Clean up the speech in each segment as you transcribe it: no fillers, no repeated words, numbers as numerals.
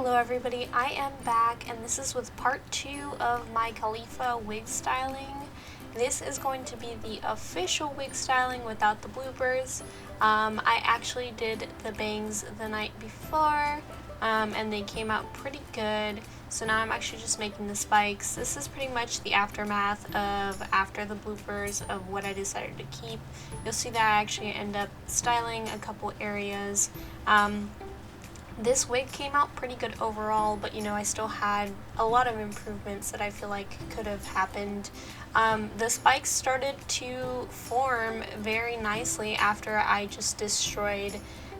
Hello everybody, I am back and this is with part 2 of my Caulifla wig styling. This is going to be the official wig styling without the bloopers. I actually did the bangs the night before and they came out pretty good. So now I'm actually just making the spikes. This is pretty much the aftermath of after the bloopers of what I decided to keep. You'll see that I actually end up styling a couple areas. This wig came out pretty good overall, but I still had a lot of improvements that I feel like could have happened. The spikes started to form very nicely after I just destroyed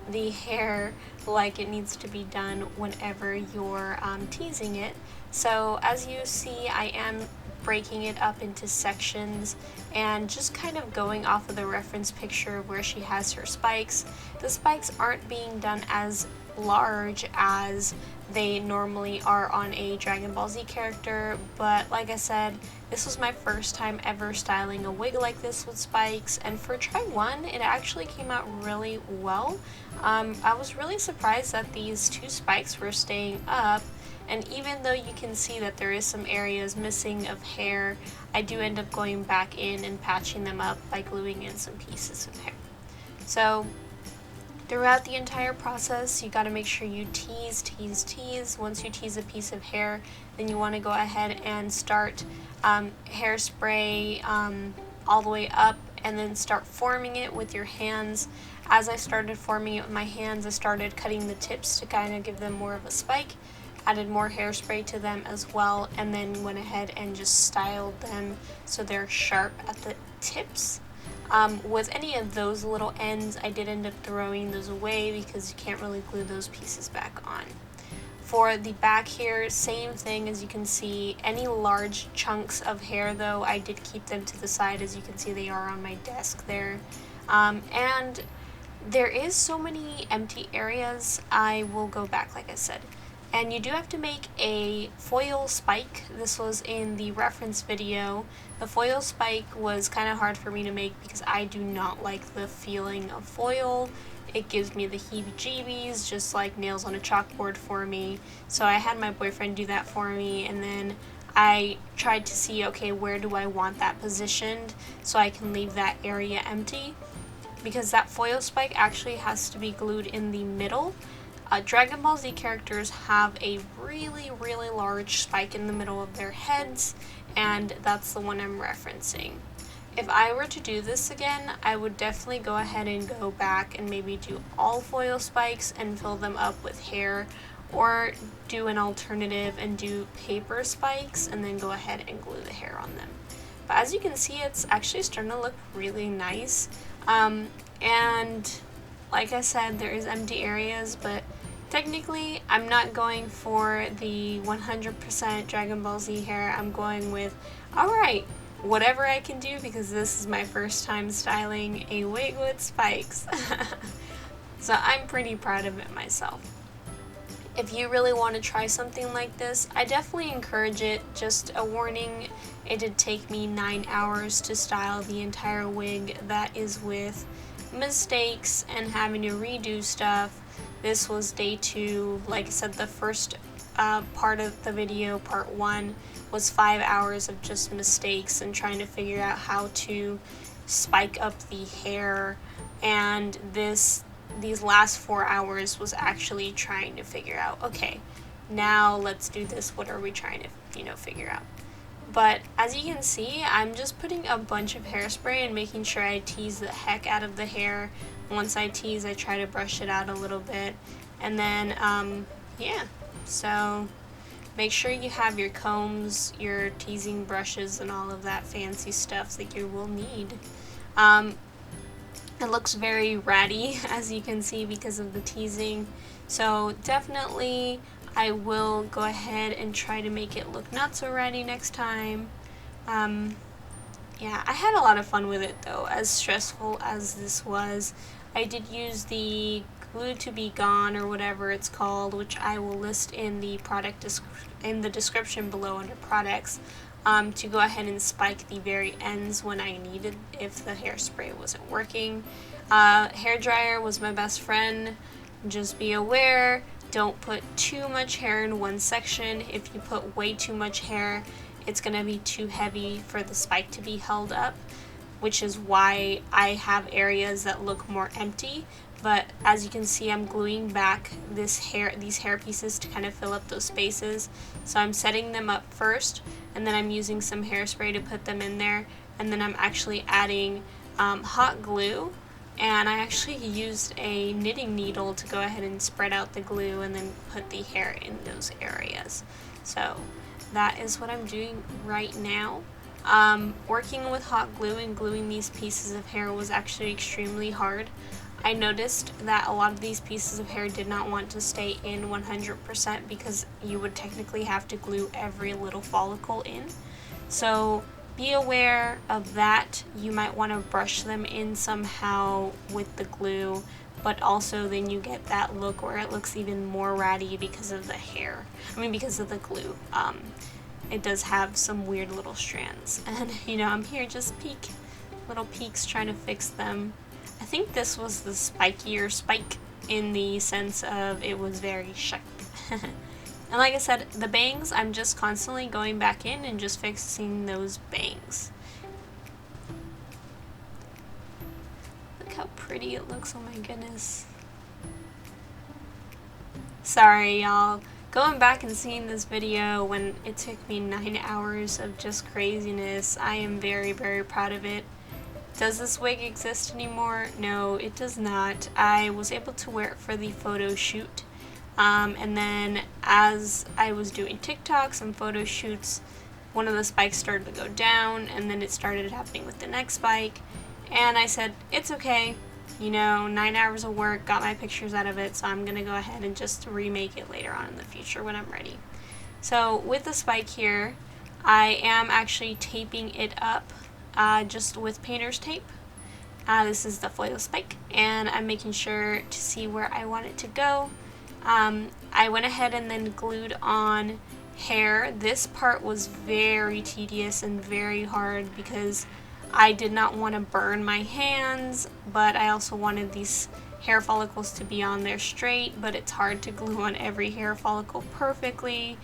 the hair like it needs to be done whenever you're teasing it. So as you see, I am breaking it up into sections and just kind of going off of the reference picture where she has her spikes. The spikes aren't being done as large as they normally are on a Dragon Ball Z character, but like I said, this was my first time ever styling a wig like this with spikes, and for try one it actually came out really well. I was really surprised that these two spikes were staying up, and even though you can see that there is some areas missing of hair, I do end up going back in and patching them up by gluing in some pieces of hair. So throughout the entire process, you got to make sure you tease. Once you tease a piece of hair, then you want to go ahead and start hairspray all the way up and then start forming it with your hands. As I started forming it with my hands, I started cutting the tips to kind of give them more of a spike, added more hairspray to them as well, and then went ahead and just styled them so they're sharp at the tips. With any of those little ends, I did end up throwing those away because you can't really glue those pieces back on. For the back here, same thing. As you can see, any large chunks of hair though, I did keep them to the side. As you can see, they are on my desk there. And there is so many empty areas, I will go back like I said. And you do have to make a foil spike. This was in the reference video. The foil spike was kind of hard for me to make because I do not like the feeling of foil. It gives me the heebie-jeebies, just like nails on a chalkboard for me. So I had my boyfriend do that for me, and then I tried to see, okay, where do I want that positioned so I can leave that area empty, because that foil spike actually has to be glued in the middle. Dragon Ball Z characters have a really large spike in the middle of their heads, and that's the one I'm referencing. If I were to do this again, I would definitely go ahead and go back and maybe do all foil spikes and fill them up with hair, or do an alternative and do paper spikes and then go ahead and glue the hair on them. But as you can see, it's actually starting to look really nice. And like I said, there is empty areas, but technically I'm not going for the 100% Dragon Ball Z hair. I'm going with, alright, whatever I can do, because this is my first time styling a wig with spikes. So I'm pretty proud of it myself. If you really want to try something like this, I definitely encourage it. Just a warning, it did take me 9 hours to style the entire wig. That is with mistakes and having to redo stuff. This was day 2. Like I said, the first part of the video, part 1, was 5 hours of just mistakes and trying to figure out how to spike up the hair, and these last 4 hours was actually trying to figure out, okay, now let's do this, what are we trying to figure out. But as you can see, I'm just putting a bunch of hairspray and making sure I tease the heck out of the hair. Once I tease, I try to brush it out a little bit, and then yeah, so make sure you have your combs, your teasing brushes, and all of that fancy stuff that you will need. It looks very ratty, as you can see, because of the teasing, so definitely I will go ahead and try to make it look not so ratty next time. Yeah, I had a lot of fun with it though, as stressful as this was. I did use the glue to be gone, or whatever it's called, which I will list in the description below under products, to go ahead and spike the very ends when I needed, if the hairspray wasn't working. Hair dryer was my best friend. Just be aware, don't put too much hair in one section. If you put way too much hair, it's going to be too heavy for the spike to be held up, which is why I have areas that look more empty. But as you can see, I'm gluing back these hair pieces to kind of fill up those spaces. So I'm setting them up first, and then I'm using some hairspray to put them in there, and then I'm actually adding hot glue, and I actually used a knitting needle to go ahead and spread out the glue and then put the hair in those areas. So that is what I'm doing right now. Working with hot glue and gluing these pieces of hair was actually extremely hard. I noticed that a lot of these pieces of hair did not want to stay in 100% because you would technically have to glue every little follicle in. So be aware of that. You might want to brush them in somehow with the glue, but also then you get that look where it looks even more ratty because of the hair. Because of the glue. It does have some weird little strands, and I'm here just little peeks trying to fix them. I think this was the spikier spike in the sense of it was very sharp. And like I said, the bangs, I'm just constantly going back in and just fixing those bangs. Look how pretty it looks, oh my goodness. Sorry y'all. Going back and seeing this video when it took me 9 hours of just craziness, I am very, very proud of it. Does this wig exist anymore? No, it does not. I was able to wear it for the photo shoot. And then as I was doing TikToks and photo shoots, one of the spikes started to go down, and then it started happening with the next spike. And I said, it's okay. 9 hours of work, got my pictures out of it, so I'm going to go ahead and just remake it later on in the future when I'm ready. So with the spike here, I am actually taping it up just with painter's tape. This is the foil spike, and I'm making sure to see where I want it to go. I went ahead and then glued on hair. This part was very tedious and very hard because I did not want to burn my hands, but I also wanted these hair follicles to be on there straight, but it's hard to glue on every hair follicle perfectly.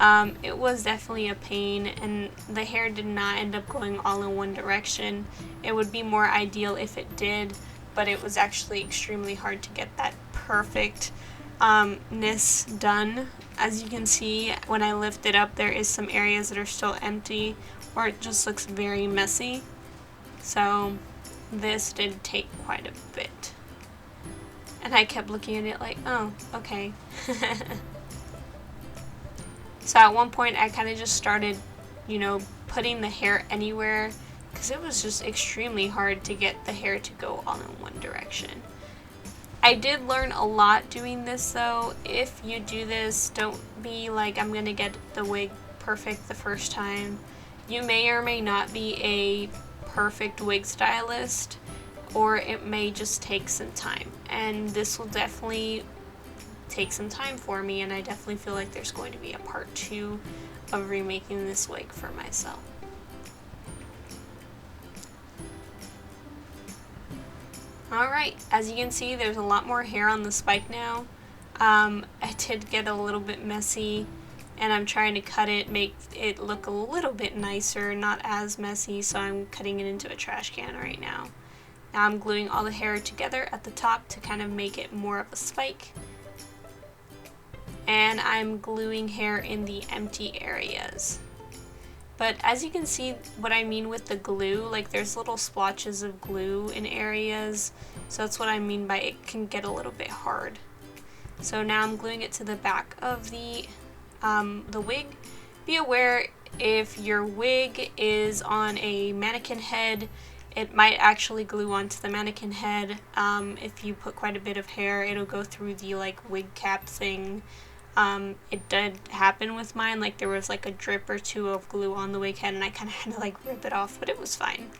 It was definitely a pain, and the hair did not end up going all in one direction. It would be more ideal if it did, but it was actually extremely hard to get that perfect ness done. As you can see, when I lift it up, there is some areas that are still empty, or it just looks very messy. So this did take quite a bit. And I kept looking at it like, oh, okay. So at one point I kind of just started, putting the hair anywhere, because it was just extremely hard to get the hair to go all in one direction. I did learn a lot doing this though. If you do this, don't be like, I'm gonna get the wig perfect the first time. You may or may not be a perfect wig stylist, or it may just take some time, and this will definitely take some time for me, and I definitely feel like there's going to be a part 2 of remaking this wig for myself. Alright, as you can see, there's a lot more hair on the spike now. It did get a little bit messy, and I'm trying to cut it, make it look a little bit nicer, not as messy, so I'm cutting it into a trash can right now. Now I'm gluing all the hair together at the top to kind of make it more of a spike. And I'm gluing hair in the empty areas. But as you can see, what I mean with the glue, like there's little splotches of glue in areas, so that's what I mean by it can get a little bit hard. So now I'm gluing it to the back of the wig. Be aware, if your wig is on a mannequin head, it might actually glue onto the mannequin head. If you put quite a bit of hair, it'll go through the wig cap thing. It did happen with mine, like there was like a drip or two of glue on the wig head, and I kind of had to rip it off, but it was fine.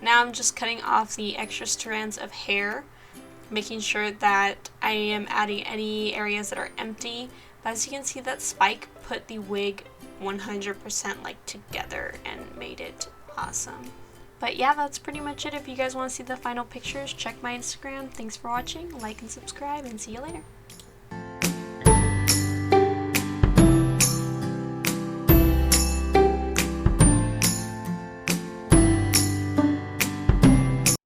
Now I'm just cutting off the extra strands of hair, making sure that I am adding any areas that are empty. But as you can see, that spike put the wig 100% together and made it awesome. But yeah, that's pretty much it. If you guys want to see the final pictures, check my Instagram. Thanks for watching, like and subscribe, and see you later.